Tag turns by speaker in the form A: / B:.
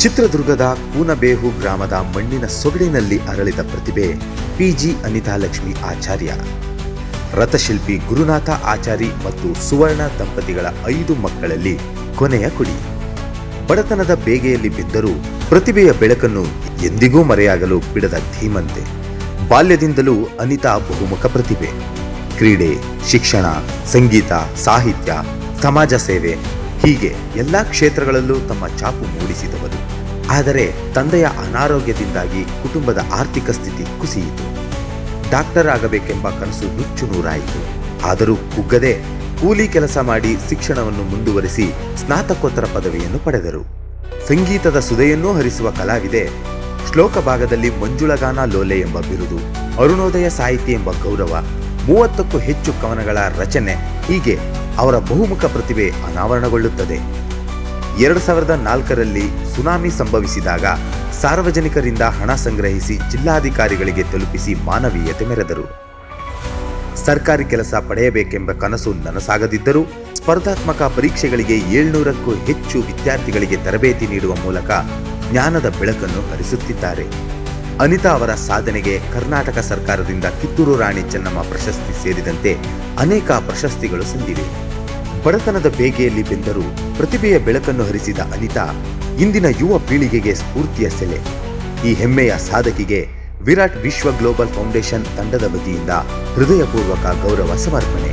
A: ಚಿತ್ರದುರ್ಗದ ಕೂನಬೇಹು ಗ್ರಾಮದ ಮಣ್ಣಿನ ಸೊಗಡಿನಲ್ಲಿ ಅರಳಿದ ಪ್ರತಿಭೆ ಪಿಜಿ ಅನಿತಾ ಲಕ್ಷ್ಮಿ ಆಚಾರ್ಯ. ರಥಶಿಲ್ಪಿ ಗುರುನಾಥ ಆಚಾರಿ ಮತ್ತು ಸುವರ್ಣ ದಂಪತಿಗಳ 5 ಮಕ್ಕಳಲ್ಲಿ ಕೊನೆಯ ಕುಡಿ. ಬಡತನದ ಬೇಗೆಯಲ್ಲಿ ಬಿದ್ದರೂ ಪ್ರತಿಭೆಯ ಬೆಳಕನ್ನು ಎಂದಿಗೂ ಮರೆಯಾಗಲು ಬಿಡದ ಧೀಮಂತೆ. ಬಾಲ್ಯದಿಂದಲೂ ಅನಿತಾ ಬಹುಮುಖ ಪ್ರತಿಭೆ. ಕ್ರೀಡೆ, ಶಿಕ್ಷಣ, ಸಂಗೀತ, ಸಾಹಿತ್ಯ, ಸಮಾಜ ಸೇವೆ ಹೀಗೆ ಎಲ್ಲಾ ಕ್ಷೇತ್ರಗಳಲ್ಲೂ ತಮ್ಮ ಛಾಪು ಮೂಡಿಸಿದವರು. ಆದರೆ ತಂದೆಯ ಅನಾರೋಗ್ಯದಿಂದಾಗಿ ಕುಟುಂಬದ ಆರ್ಥಿಕ ಸ್ಥಿತಿ ಕುಸಿಯಿತು. ಡಾಕ್ಟರ್ ಆಗಬೇಕೆಂಬ ಕನಸು ನುಚ್ಚು ನೂರಾಯಿತು. ಆದರೂ ಕುಗ್ಗದೆ ಕೂಲಿ ಕೆಲಸ ಮಾಡಿ ಶಿಕ್ಷಣವನ್ನು ಮುಂದುವರಿಸಿ ಸ್ನಾತಕೋತ್ತರ ಪದವಿಯನ್ನು ಪಡೆದರು. ಸಂಗೀತದ ಸುಧೆಯನ್ನೂ ಹರಿಸುವ ಕಲಾವಿದೆ. ಶ್ಲೋಕ ಭಾಗದಲ್ಲಿ ಮಂಜುಳಗಾನ ಲೋಲೆ ಎಂಬ ಬಿರುದು, ಅರುಣೋದಯ ಸಾಹಿತಿ ಎಂಬ ಗೌರವ, 30ಕ್ಕೂ ಹೆಚ್ಚು ಕವನಗಳ ರಚನೆ, ಹೀಗೆ ಅವರ ಬಹುಮುಖ ಪ್ರತಿಭೆ ಅನಾವರಣಗೊಳ್ಳುತ್ತದೆ. 2004ರಲ್ಲಿ ಸುನಾಮಿ ಸಂಭವಿಸಿದಾಗ ಸಾರ್ವಜನಿಕರಿಂದ ಹಣ ಸಂಗ್ರಹಿಸಿ ಜಿಲ್ಲಾಧಿಕಾರಿಗಳಿಗೆ ತಲುಪಿಸಿ ಮಾನವೀಯತೆ ಮೆರೆದರು. ಸರ್ಕಾರಿ ಕೆಲಸ ಪಡೆಯಬೇಕೆಂಬ ಕನಸು ನನಸಾಗದಿದ್ದರೂ ಸ್ಪರ್ಧಾತ್ಮಕ ಪರೀಕ್ಷೆಗಳಿಗೆ 700ಕ್ಕೂ ಹೆಚ್ಚು ವಿದ್ಯಾರ್ಥಿಗಳಿಗೆ ತರಬೇತಿ ನೀಡುವ ಮೂಲಕ ಜ್ಞಾನದ ಬೆಳಕನ್ನು ಹರಿಸುತ್ತಿದ್ದಾರೆ. ಅನಿತಾ ಅವರ ಸಾಧನೆಗೆ ಕರ್ನಾಟಕ ಸರ್ಕಾರದಿಂದ ಕಿತ್ತೂರು ರಾಣಿ ಚೆನ್ನಮ್ಮ ಪ್ರಶಸ್ತಿ ಸೇರಿದಂತೆ ಅನೇಕ ಪ್ರಶಸ್ತಿಗಳು ಸಂದಿವೆ. ಬಡತನದ ಬೇಗೆಯಲ್ಲಿ ಬೆಂದರೂ ಪ್ರತಿಭೆಯ ಬೆಳಕನ್ನು ಹರಿಸಿದ ಅನಿತಾ ಇಂದಿನ ಯುವ ಪೀಳಿಗೆಗೆ ಸ್ಫೂರ್ತಿಯ ಸೆಲೆ. ಈ ಹೆಮ್ಮೆಯ ಸಾಧಕಿಗೆ ವಿರಾಟ್ ವಿಶ್ವ ಗ್ಲೋಬಲ್ ಫೌಂಡೇಶನ್ ತಂಡದ ವತಿಯಿಂದ ಹೃದಯಪೂರ್ವಕ ಗೌರವ ಸಮರ್ಪಣೆ.